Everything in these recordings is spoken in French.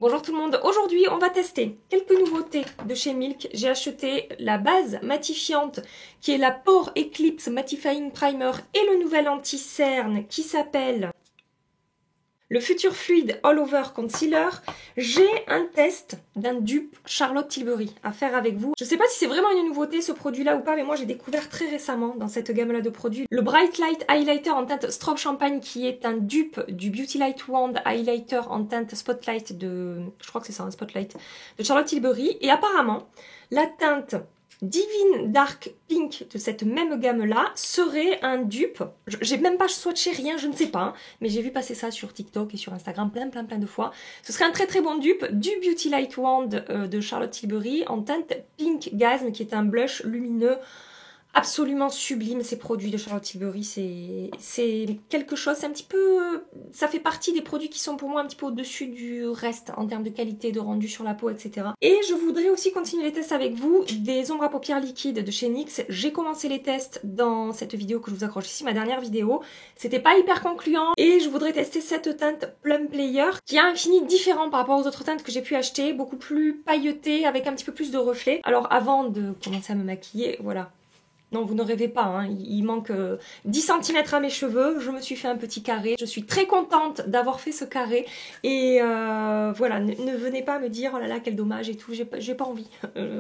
Bonjour tout le monde, aujourd'hui on va tester quelques nouveautés de chez Milk. J'ai acheté la base matifiante qui est la Pore Eclipse Mattifying Primer et le nouvel anti-cerne qui s'appelle le Future Fluid All Over Concealer. J'ai un test d'un dupe Charlotte Tilbury à faire avec vous. Je ne sais pas si c'est vraiment une nouveauté ce produit là ou pas, mais moi j'ai découvert très récemment dans cette gamme là de produits le Bright Light Highlighter en teinte Strobe Champagne qui est un dupe du Beauty Light Wand Highlighter en teinte Spotlight de... je crois que c'est ça, un Spotlight de Charlotte Tilbury. Et apparemment la teinte Divine Dark Pink de cette même gamme-là serait un dupe. J'ai même pas swatché rien, je ne sais pas, hein, mais j'ai vu passer ça sur TikTok et sur Instagram plein de fois. Ce serait un très bon dupe du Beauty Light Wand de Charlotte Tilbury en teinte Pink Gasm, qui est un blush lumineux absolument sublime. Ces produits de Charlotte Tilbury, c'est quelque chose, c'est un petit peu... ça fait partie des produits qui sont pour moi un petit peu au-dessus du reste en termes de qualité, de rendu sur la peau, etc. Et je voudrais aussi continuer les tests avec vous des ombres à paupières liquides de chez NYX. J'ai commencé les tests dans cette vidéo que je vous accroche ici, ma dernière vidéo. C'était pas hyper concluant et je voudrais tester cette teinte Plum Player qui a un fini différent par rapport aux autres teintes que j'ai pu acheter, beaucoup plus pailletée avec un petit peu plus de reflets. Alors avant de commencer à me maquiller, voilà. Non, vous ne rêvez pas, hein. Il manque 10 cm à mes cheveux, je me suis fait un petit carré. Je suis très contente d'avoir fait ce carré et voilà, ne venez pas me dire oh là là quel dommage et tout, j'ai pas envie.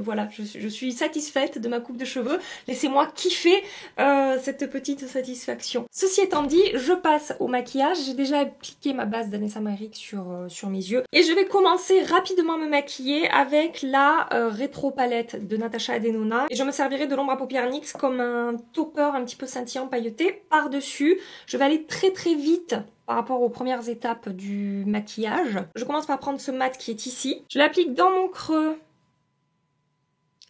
Voilà, je suis satisfaite de ma coupe de cheveux, laissez-moi kiffer cette petite satisfaction. Ceci étant dit, je passe au maquillage. J'ai déjà appliqué ma base d'Anessa Merrick sur mes yeux et je vais commencer rapidement à me maquiller avec la rétro palette de Natasha Denona et je me servirai de l'ombre à paupières NYX comme un topper un petit peu scintillant pailleté par-dessus. Je vais aller très vite par rapport aux premières étapes du maquillage. Je commence par prendre ce mat qui est ici. Je l'applique dans mon creux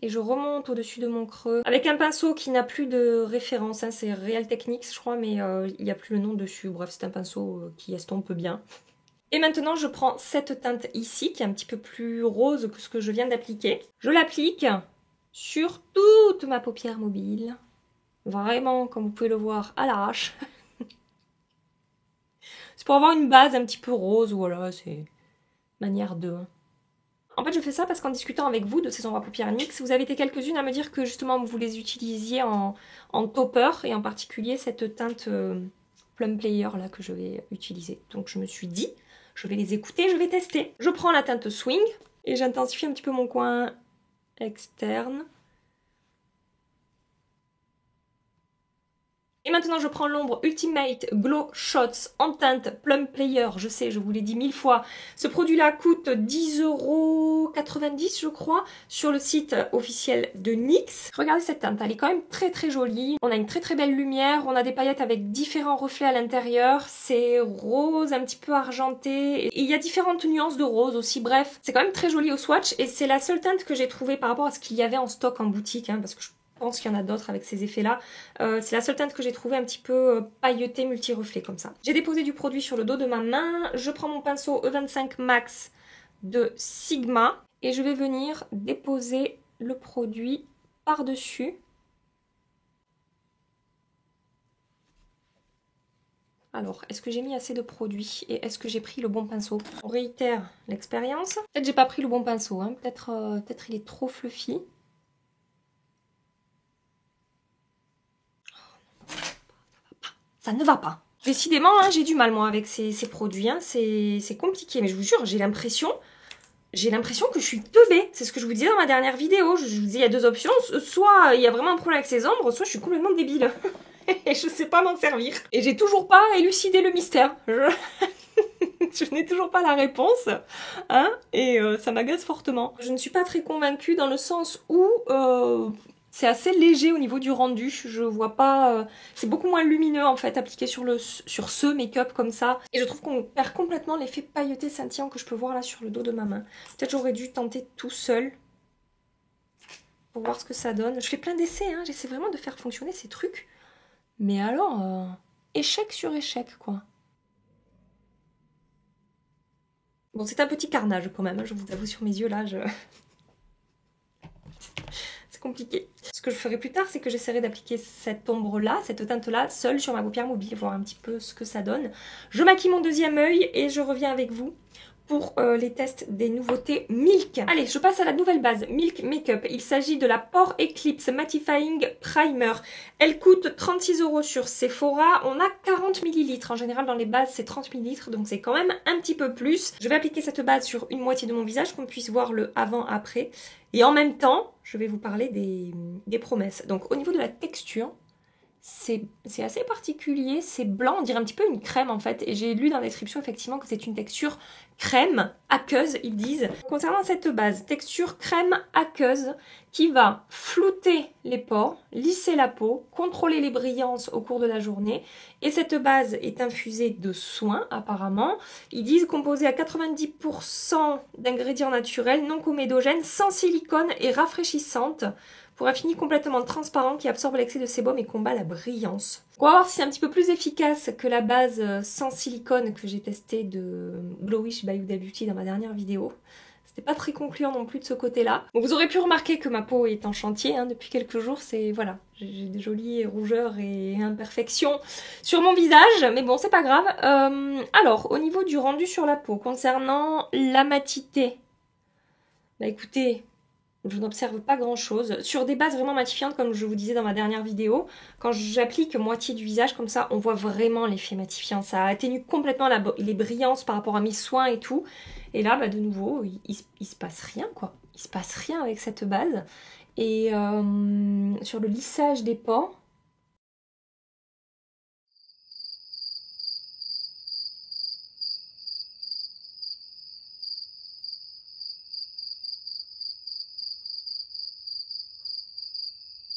et je remonte au-dessus de mon creux avec un pinceau qui n'a plus de référence, hein. C'est Real Techniques je crois, mais il n'y a plus le nom dessus. Bref, c'est un pinceau qui estompe bien. Et maintenant, je prends cette teinte ici, qui est un petit peu plus rose que ce que je viens d'appliquer. Je l'applique sur toute ma paupière mobile. Vraiment, comme vous pouvez le voir, à l'arrache. C'est pour avoir une base un petit peu rose, voilà, c'est manière de... En fait, je fais ça parce qu'en discutant avec vous de ces ombres à paupières NYX, vous avez été quelques-unes à me dire que justement vous les utilisiez en topper, et en particulier cette teinte Plum Player là que je vais utiliser. Donc je me suis dit, je vais les écouter, je vais tester. Je prends la teinte Swing et j'intensifie un petit peu mon coin externe. Et maintenant je prends l'ombre Ultimate Glow Shots en teinte Plum Player. Je sais, je vous l'ai dit 1000 fois. Ce produit là coûte 10,90 € je crois sur le site officiel de NYX. Regardez cette teinte, elle est quand même très jolie. On a une très belle lumière, on a des paillettes avec différents reflets à l'intérieur. C'est rose, un petit peu argenté. Et il y a différentes nuances de rose aussi. Bref, c'est quand même très joli au swatch. Et c'est la seule teinte que j'ai trouvée par rapport à ce qu'il y avait en stock en boutique, hein, parce que je pense qu'il y en a d'autres avec ces effets là. C'est la seule teinte que j'ai trouvée un petit peu pailletée multi-reflet comme ça. J'ai déposé du produit sur le dos de ma main. Je prends mon pinceau E25 Max de Sigma et je vais venir déposer le produit par-dessus. Alors, est-ce que j'ai mis assez de produit et est-ce que j'ai pris le bon pinceau? On réitère l'expérience. Peut-être j'ai pas pris le bon pinceau, hein. Peut-être il est trop fluffy. Ça ne va pas. Décidément, hein, j'ai du mal moi avec ces produits, hein. C'est compliqué, mais je vous jure, j'ai l'impression que je suis teubée. C'est ce que je vous disais dans ma dernière vidéo. Je vous disais, il y a deux options. Soit il y a vraiment un problème avec ces ombres, soit je suis complètement débile. Et je sais pas m'en servir. Et j'ai toujours pas élucidé le mystère. Je n'ai toujours pas la réponse, hein, et ça m'agace fortement. Je ne suis pas très convaincue dans le sens où... c'est assez léger au niveau du rendu, je vois pas... c'est beaucoup moins lumineux en fait appliqué sur ce make-up comme ça. Et je trouve qu'on perd complètement l'effet pailleté scintillant que je peux voir là sur le dos de ma main. Peut-être j'aurais dû tenter tout seul pour voir ce que ça donne. Je fais plein d'essais, hein, j'essaie vraiment de faire fonctionner ces trucs. Mais alors, échec sur échec quoi. Bon, c'est un petit carnage quand même, hein, je vous avoue sur mes yeux là, compliqué. Ce que je ferai plus tard, c'est que j'essaierai d'appliquer cette ombre-là, cette teinte-là, seule sur ma paupière mobile, voir un petit peu ce que ça donne. Je maquille mon deuxième œil et je reviens avec vous pour les tests des nouveautés Milk. Allez, je passe à la nouvelle base, Milk Makeup. Il s'agit de la Pore Eclipse Mattifying Primer. Elle coûte 36 € sur Sephora. On a 40 ml. En général, dans les bases, c'est 30 ml, donc c'est quand même un petit peu plus. Je vais appliquer cette base sur une moitié de mon visage, qu'on puisse voir le avant-après. Et en même temps, je vais vous parler des promesses. Donc, au niveau de la texture, c'est assez particulier, c'est blanc, on dirait un petit peu une crème en fait, et j'ai lu dans la description effectivement que c'est une texture crème aqueuse, ils disent. Concernant cette base, texture crème aqueuse qui va flouter les pores, lisser la peau, contrôler les brillances au cours de la journée, et cette base est infusée de soins apparemment. Ils disent composée à 90% d'ingrédients naturels, non comédogènes, sans silicone et rafraîchissante, pour un fini complètement transparent qui absorbe l'excès de sébum et combat la brillance. On va voir si c'est un petit peu plus efficace que la base sans silicone que j'ai testée de Glowish by Huda Beauty dans ma dernière vidéo. C'était pas très concluant non plus de ce côté-là. Bon, vous aurez pu remarquer que ma peau est en chantier hein, depuis quelques jours. C'est voilà, j'ai des jolies rougeurs et imperfections sur mon visage, mais bon, c'est pas grave. Alors, au niveau du rendu sur la peau, concernant la matité, bah écoutez, je n'observe pas grand chose. Sur des bases vraiment matifiantes, comme je vous disais dans ma dernière vidéo, quand j'applique moitié du visage comme ça, on voit vraiment l'effet matifiant. Ça atténue complètement les brillances par rapport à mes soins et tout. Et là, bah, de nouveau, il se passe rien, quoi. Il se passe rien avec cette base. Et sur le lissage des pores,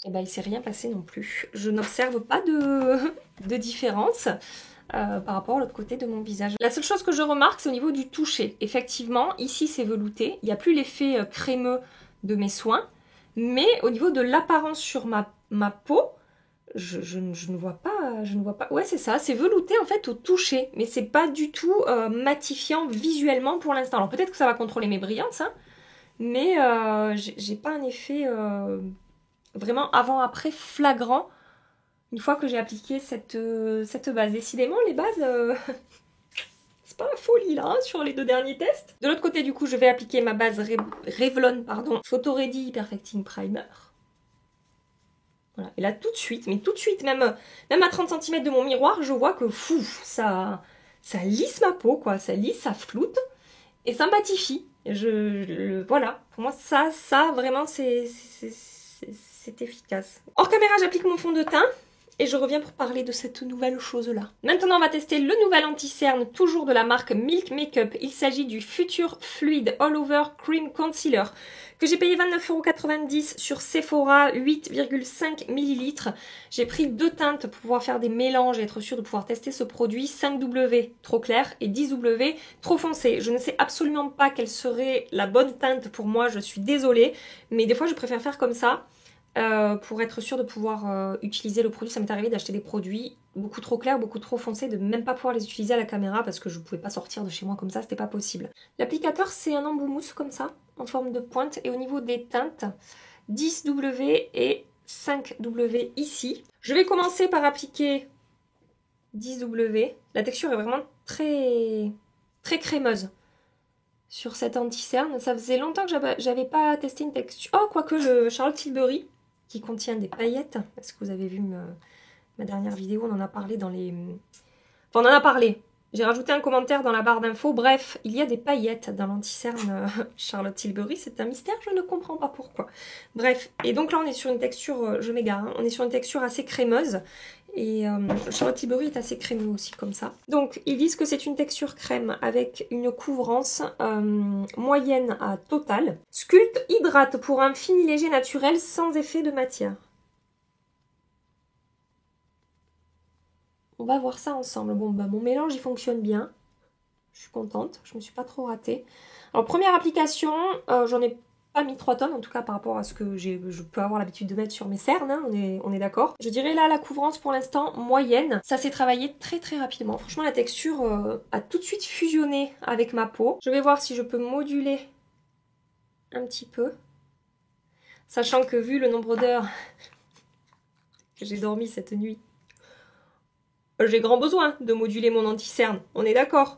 eh ben, il ne s'est rien passé non plus. Je n'observe pas de différence par rapport à l'autre côté de mon visage. La seule chose que je remarque, c'est au niveau du toucher. Effectivement, ici c'est velouté. Il n'y a plus l'effet crémeux de mes soins. Mais au niveau de l'apparence sur ma peau, je ne vois pas. Ouais, c'est ça. C'est velouté en fait au toucher. Mais c'est pas du tout matifiant visuellement pour l'instant. Alors peut-être que ça va contrôler mes brillances, hein, mais j'ai pas un effet... vraiment avant-après flagrant une fois que j'ai appliqué cette base. Décidément, les bases, c'est pas la folie là, hein, sur les deux derniers tests. De l'autre côté, du coup, je vais appliquer ma base Revlon, Photo Ready Perfecting Primer. Voilà. Et là, tout de suite, même à 30 cm de mon miroir, je vois que fou, ça lisse ma peau, quoi. Ça lisse, ça floute et ça matifie. Voilà, pour moi, ça vraiment, c'est efficace. Hors caméra, j'applique mon fond de teint et je reviens pour parler de cette nouvelle chose-là. Maintenant, on va tester le nouvel anti-cerne, toujours de la marque Milk Makeup. Il s'agit du Future Fluid All Over Cream Concealer que j'ai payé 29,90 € sur Sephora, 8,5 ml. J'ai pris deux teintes pour pouvoir faire des mélanges et être sûre de pouvoir tester ce produit. 5W trop clair et 10W trop foncé. Je ne sais absolument pas quelle serait la bonne teinte pour moi, je suis désolée, mais des fois je préfère faire comme ça. Pour être sûre de pouvoir utiliser le produit. Ça m'est arrivé d'acheter des produits beaucoup trop clairs, beaucoup trop foncés, de même pas pouvoir les utiliser à la caméra parce que je pouvais pas sortir de chez moi comme ça, c'était pas possible. L'applicateur, c'est un embout mousse comme ça, en forme de pointe, et au niveau des teintes, 10W et 5W ici. Je vais commencer par appliquer 10W. La texture est vraiment très crémeuse sur cette anti-cerne. Ça faisait longtemps que j'avais pas testé une texture. Oh, quoique le Charlotte Tilbury, qui contient des paillettes. Est-ce que vous avez vu ma dernière vidéo? On en a parlé dans les... Enfin, on en a parlé. J'ai rajouté un commentaire dans la barre d'infos. Bref, il y a des paillettes dans l'anti-cerne Charlotte Tilbury. C'est un mystère, je ne comprends pas pourquoi. Bref, et donc là, on est sur une texture... je m'égare, hein, on est sur une texture assez crémeuse. Et Charlotte Tilbury est assez crémeux aussi comme ça. Donc ils disent que c'est une texture crème avec une couvrance moyenne à totale. Sculpte, hydrate pour un fini léger naturel sans effet de matière. On va voir ça ensemble. Bon bah mon mélange il fonctionne bien. Je suis contente, je me suis pas trop ratée. Alors première application, j'en ai pas mis 3 tonnes en tout cas par rapport à ce que je peux avoir l'habitude de mettre sur mes cernes, hein, on est d'accord. Je dirais là la couvrance pour l'instant moyenne, ça s'est travaillé très rapidement. Franchement la texture a tout de suite fusionné avec ma peau. Je vais voir si je peux moduler un petit peu. Sachant que vu le nombre d'heures que j'ai dormi cette nuit, j'ai grand besoin de moduler mon anti-cerne, on est d'accord.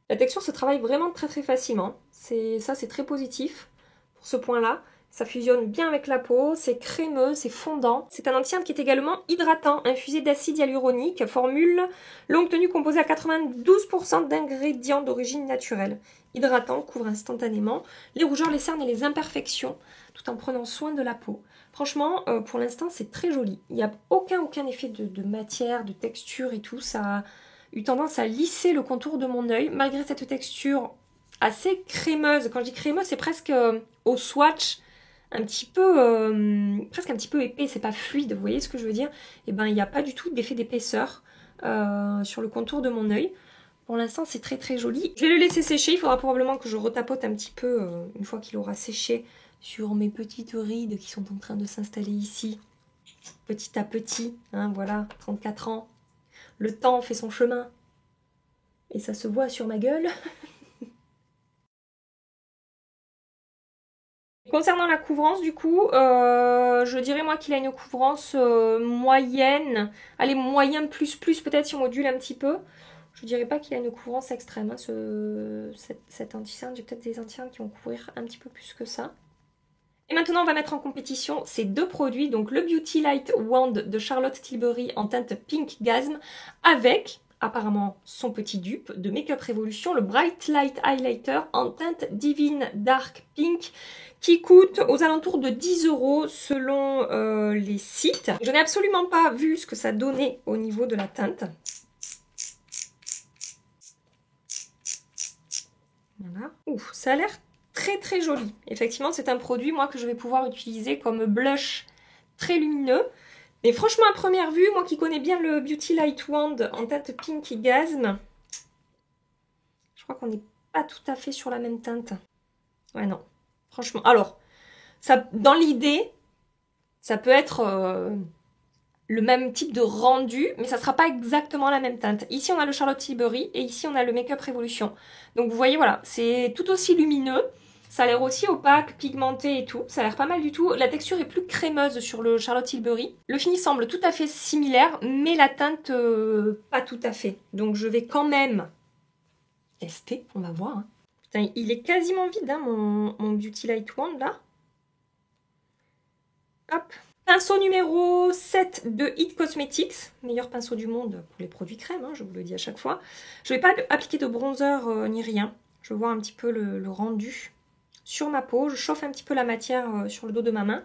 La texture se travaille vraiment très très facilement. Ça, c'est très positif pour ce point-là. Ça fusionne bien avec la peau, c'est crémeux, c'est fondant. C'est un anti-âne qui est également hydratant, infusé d'acide hyaluronique, formule longue tenue composée à 92% d'ingrédients d'origine naturelle. Hydratant, couvre instantanément les rougeurs, les cernes et les imperfections, tout en prenant soin de la peau. Franchement, pour l'instant, c'est très joli. Il n'y a aucun effet de matière, de texture et tout. Ça a eu tendance à lisser le contour de mon œil, malgré cette texture assez crémeuse. Quand je dis crémeuse, c'est presque au swatch, un petit peu, presque un petit peu épais, c'est pas fluide, vous voyez ce que je veux dire? Et ben, il n'y a pas du tout d'effet d'épaisseur sur le contour de mon œil. Pour l'instant, c'est très très joli. Je vais le laisser sécher, il faudra probablement que je retapote un petit peu, une fois qu'il aura séché, sur mes petites rides qui sont en train de s'installer ici, petit à petit, hein, voilà, 34 ans. Le temps fait son chemin. Et ça se voit sur ma gueule. Concernant la couvrance, du coup, je dirais moi qu'il a une couvrance moyenne. Allez, moyen plus peut-être si on module un petit peu. Je dirais pas qu'il a une couvrance extrême, hein, cet anti-cerne. J'ai peut-être des anti-cernes qui vont couvrir un petit peu plus que ça. Et maintenant, on va mettre en compétition ces deux produits. Donc le Beauty Light Wand de Charlotte Tilbury en teinte Pink Gasm avec apparemment son petit dupe de Makeup Revolution, le Bright Light Highlighter en teinte Divine Dark Pink qui coûte aux alentours de 10 € selon les sites. Je n'ai absolument pas vu ce que ça donnait au niveau de la teinte. Voilà. Ouf, ça a l'air très très joli. Effectivement, c'est un produit moi que je vais pouvoir utiliser comme blush très lumineux. Mais franchement, à première vue, moi qui connais bien le Beauty Light Wand en teinte Pinky Gasm, je crois qu'on n'est pas tout à fait sur la même teinte. Ouais, non. Franchement, alors, ça, dans l'idée, ça peut être le même type de rendu, mais ça ne sera pas exactement la même teinte. Ici, on a le Charlotte Tilbury et ici, on a le Makeup Revolution. Donc, vous voyez, voilà, c'est tout aussi lumineux. Ça a l'air aussi opaque, pigmenté et tout. Ça a l'air pas mal du tout. La texture est plus crémeuse sur le Charlotte Tilbury. Le fini semble tout à fait similaire, mais la teinte, pas tout à fait. Donc, je vais quand même tester. On va voir. Hein. Putain, il est quasiment vide, hein, mon Beauty Light Wand, là. Hop. Pinceau numéro 7 de It Cosmetics, meilleur pinceau du monde pour les produits crème, hein, je vous le dis à chaque fois. Je ne vais pas appliquer de bronzer ni rien. Je vais voir un petit peu le rendu sur ma peau. Je chauffe un petit peu la matière sur le dos de ma main.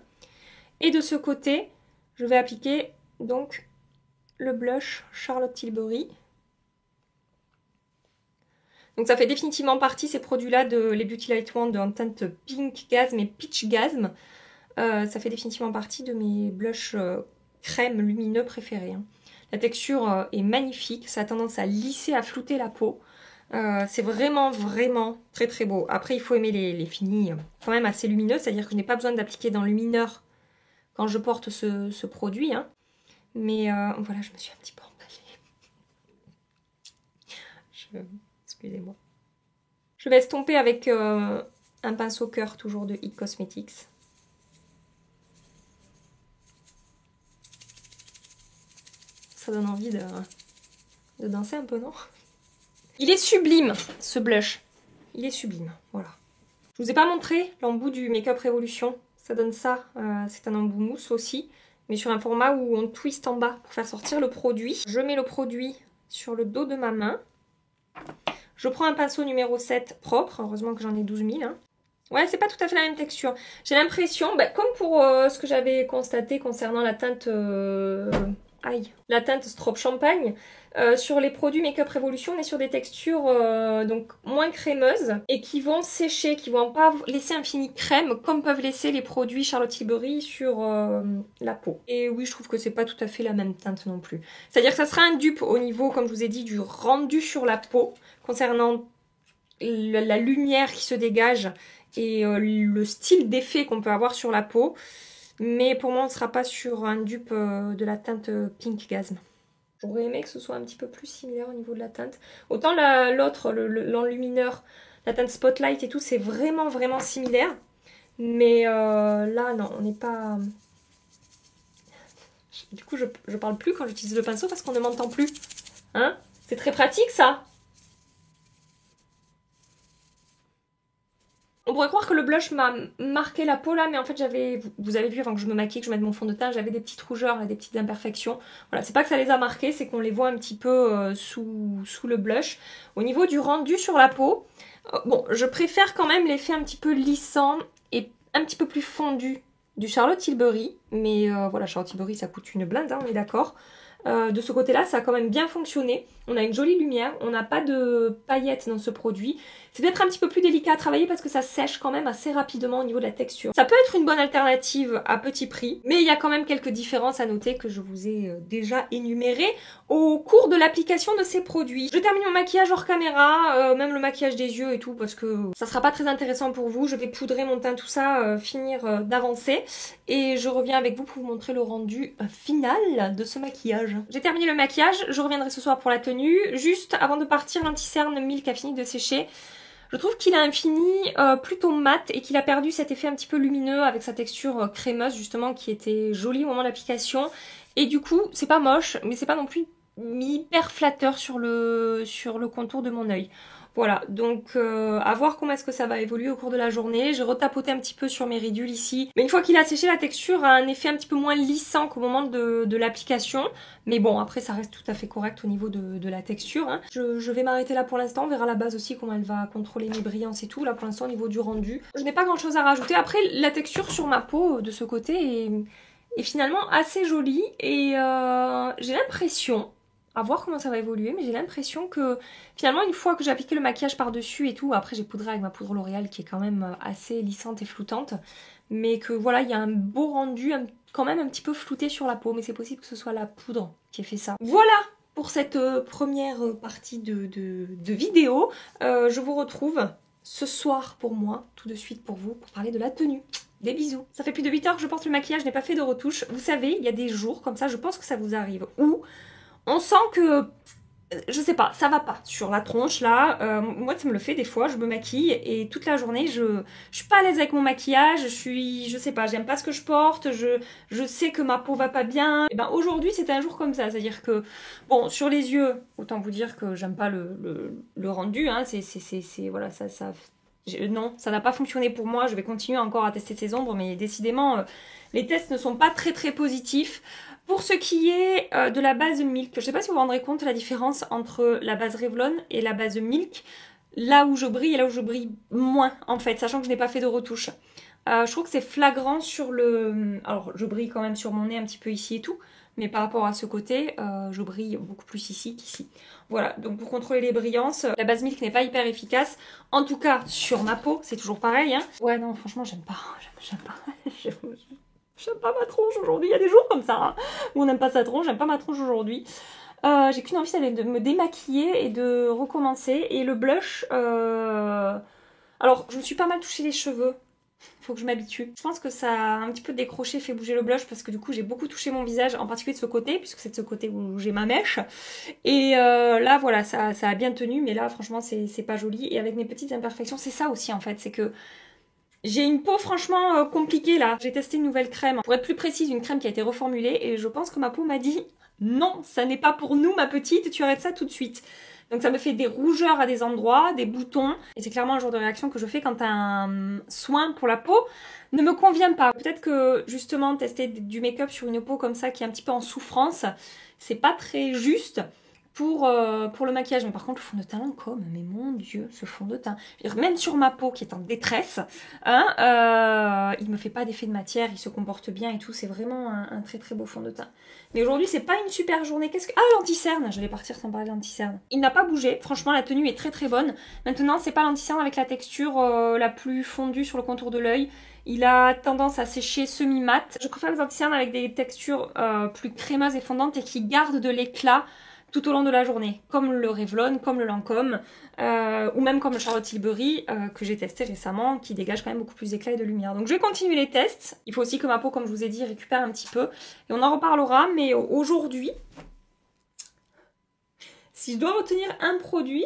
Et de ce côté, je vais appliquer donc le blush Charlotte Tilbury. Donc ça fait définitivement partie, ces produits-là, de les Beauty Light Wand en teinte Pink Gasm et Peach Gasm. Ça fait définitivement partie de mes blushs crème lumineux préférés. Hein. La texture est magnifique, ça a tendance à lisser, à flouter la peau. C'est vraiment très très beau. Après, il faut aimer les finis quand même assez lumineux, c'est-à-dire que je n'ai pas besoin d'appliquer dans le lumineur quand je porte ce produit. Hein. Mais voilà, je me suis un petit peu emballée. Excusez-moi. Je vais estomper avec un pinceau cœur, toujours de It Cosmetics. Ça donne envie de danser un peu, non? Il est sublime, ce blush. Il est sublime, voilà. Je vous ai pas montré l'embout du Makeup Revolution. Ça donne ça. C'est un embout mousse aussi, mais sur un format où on twist en bas pour faire sortir le produit. Je mets le produit sur le dos de ma main. Je prends un pinceau numéro 7 propre. Heureusement que j'en ai 12 000. Hein. Ouais, c'est pas tout à fait la même texture. J'ai l'impression, comme pour ce que j'avais constaté concernant la teinte... la teinte Strobe Champagne. Sur les produits Makeup Revolution, on est sur des textures donc moins crémeuses et qui vont sécher, qui vont pas laisser un fini crème comme peuvent laisser les produits Charlotte Tilbury sur la peau. Et oui, je trouve que c'est pas tout à fait la même teinte non plus. C'est-à-dire que ça sera un dupe au niveau, comme je vous ai dit, du rendu sur la peau concernant la lumière qui se dégage et le style d'effet qu'on peut avoir sur la peau. Mais pour moi, on ne sera pas sur un dupe de la teinte Pink Gasm. J'aurais aimé que ce soit un petit peu plus similaire au niveau de la teinte. Autant l'autre, l'enlumineur, la teinte Spotlight et tout, c'est vraiment similaire. Mais là, non, on n'est pas... Du coup, je parle plus quand j'utilise le pinceau parce qu'on ne m'entend plus. Hein? C'est très pratique, ça. On pourrait croire que le blush m'a marqué la peau là, mais en fait vous avez vu avant que je me maquille, que je mette mon fond de teint, j'avais des petites rougeurs, là, des petites imperfections. Voilà, c'est pas que ça les a marquées, c'est qu'on les voit un petit peu sous le blush. Au niveau du rendu sur la peau, bon, je préfère quand même l'effet un petit peu lissant et un petit peu plus fondu du Charlotte Tilbury. Mais voilà, Charlotte Tilbury ça coûte une blinde, hein, on est d'accord. De ce côté-là, ça a quand même bien fonctionné. On a une jolie lumière, on n'a pas de paillettes dans ce produit. C'est peut-être un petit peu plus délicat à travailler parce que ça sèche quand même assez rapidement au niveau de la texture. Ça peut être une bonne alternative à petit prix, mais il y a quand même quelques différences à noter que je vous ai déjà énumérées au cours de l'application de ces produits. Je termine mon maquillage hors caméra, même le maquillage des yeux et tout, parce que ça sera pas très intéressant pour vous. Je vais poudrer mon teint, tout ça, finir d'avancer. Et je reviens avec vous pour vous montrer le rendu final de ce maquillage. J'ai terminé le maquillage, je reviendrai ce soir pour la tenue. Juste avant de partir, l'anti-cerne Milk a fini de sécher. Je trouve qu'il a un fini plutôt mat et qu'il a perdu cet effet un petit peu lumineux avec sa texture crémeuse justement qui était jolie au moment de l'application. Et du coup, c'est pas moche, mais c'est pas non plus hyper flatteur sur le contour de mon œil. Voilà, donc à voir comment est-ce que ça va évoluer au cours de la journée. J'ai retapoté un petit peu sur mes ridules ici. Mais une fois qu'il a séché, la texture a un effet un petit peu moins lissant qu'au moment de l'application. Mais bon, après ça reste tout à fait correct au niveau de la texture. Hein. Je vais m'arrêter là pour l'instant. On verra la base aussi comment elle va contrôler mes brillances et tout. Là pour l'instant au niveau du rendu, je n'ai pas grand chose à rajouter. Après la texture sur ma peau de ce côté est finalement assez jolie. Et j'ai l'impression... à voir comment ça va évoluer, mais j'ai l'impression que finalement une fois que j'ai appliqué le maquillage par-dessus et tout, après j'ai poudré avec ma poudre L'Oréal qui est quand même assez lissante et floutante, mais que voilà, il y a un beau rendu quand même un petit peu flouté sur la peau, mais c'est possible que ce soit la poudre qui ait fait ça. Voilà pour cette première partie de vidéo. Je vous retrouve ce soir pour moi, tout de suite pour vous, pour parler de la tenue. Des bisous. Ça fait plus de 8 heures que je porte le maquillage, je n'ai pas fait de retouche. Vous savez, il y a des jours comme ça, je pense que ça vous arrive, où on sent que, je sais pas, ça va pas sur la tronche là. Moi ça me le fait des fois, je me maquille et toute la journée je suis pas à l'aise avec mon maquillage, je sais pas, j'aime pas ce que je porte, je sais que ma peau va pas bien. Et ben aujourd'hui c'était un jour comme ça, c'est-à-dire que, bon, sur les yeux, autant vous dire que j'aime pas le rendu, hein, voilà, non, ça n'a pas fonctionné pour moi, je vais continuer encore à tester ces ombres, mais décidément, les tests ne sont pas très très positifs. Pour ce qui est de la base Milk, je ne sais pas si vous vous rendrez compte de la différence entre la base Revlon et la base Milk, là où je brille et là où je brille moins en fait, sachant que je n'ai pas fait de retouche. Je trouve que c'est flagrant sur le... Alors je brille quand même sur mon nez un petit peu ici et tout, mais par rapport à ce côté, je brille beaucoup plus ici qu'ici. Voilà, donc pour contrôler les brillances, la base Milk n'est pas hyper efficace, en tout cas sur ma peau, c'est toujours pareil. Hein. Ouais non, franchement j'aime pas, j'aime pas. J'aime pas ma tronche aujourd'hui, il y a des jours comme ça hein, où on n'aime pas sa tronche, j'aime pas ma tronche aujourd'hui. J'ai qu'une envie, c'est de me démaquiller et de recommencer. Et le blush, alors je me suis pas mal touché les cheveux, faut que je m'habitue. Je pense que ça a un petit peu décroché, fait bouger le blush parce que du coup j'ai beaucoup touché mon visage, en particulier de ce côté, puisque c'est de ce côté où j'ai ma mèche. Et là voilà, ça a bien tenu, mais là franchement c'est pas joli. Et avec mes petites imperfections, c'est ça aussi en fait, c'est que j'ai une peau franchement compliquée là. J'ai testé une nouvelle crème. Pour être plus précise, une crème qui a été reformulée et je pense que ma peau m'a dit non, ça n'est pas pour nous ma petite, tu arrêtes ça tout de suite. Donc ça me fait des rougeurs à des endroits, des boutons. Et c'est clairement le genre de réaction que je fais quand un soin pour la peau ne me convient pas. Peut-être que justement tester du make-up sur une peau comme ça qui est un petit peu en souffrance, c'est pas très juste. Pour le maquillage, mais par contre le fond de teint Lancôme, mais mon dieu, ce fond de teint, je veux dire, même sur ma peau qui est en détresse, hein, il me fait pas d'effet de matière, il se comporte bien et tout, c'est vraiment un très très beau fond de teint. Mais aujourd'hui c'est pas une super journée, ah l'anti-cerne, je vais partir sans parler de l'anti-cerne. Il n'a pas bougé, franchement la tenue est très très bonne. Maintenant c'est pas l'anti-cerne avec la texture la plus fondue sur le contour de l'œil. Il a tendance à sécher semi-mat. Je préfère les anti-cernes avec des textures plus crémeuses et fondantes et qui gardent de l'éclat tout au long de la journée, comme le Revlon, comme le Lancôme, ou même comme le Charlotte Tilbury que j'ai testé récemment, qui dégage quand même beaucoup plus d'éclat et de lumière. Donc je vais continuer les tests. Il faut aussi que ma peau, comme je vous ai dit, récupère un petit peu. Et on en reparlera, mais aujourd'hui, si je dois retenir un produit,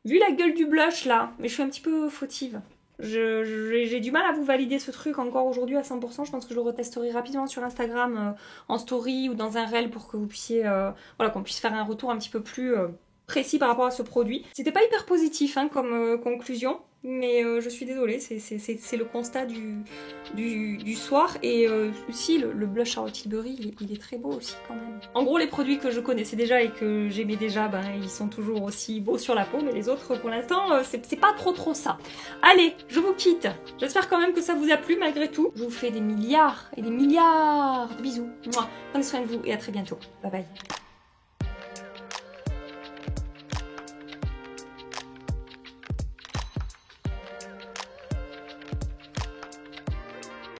vu la gueule du blush là, mais je suis un petit peu fautive. J'ai du mal à vous valider ce truc encore aujourd'hui à 100%. Je pense que je le retesterai rapidement sur Instagram en story ou dans un reel pour que vous puissiez, voilà, qu'on puisse faire un retour un petit peu plus précis par rapport à ce produit. C'était pas hyper positif hein, comme conclusion, mais je suis désolée, c'est le constat du soir. Et aussi, le blush Charlotte Tilbury, il est très beau aussi quand même. En gros, les produits que je connaissais déjà et que j'aimais déjà, ben, ils sont toujours aussi beaux sur la peau, mais les autres, pour l'instant, c'est pas trop ça. Allez, je vous quitte. J'espère quand même que ça vous a plu malgré tout. Je vous fais des milliards et des milliards de bisous. Mouah. Prenez soin de vous et à très bientôt. Bye bye.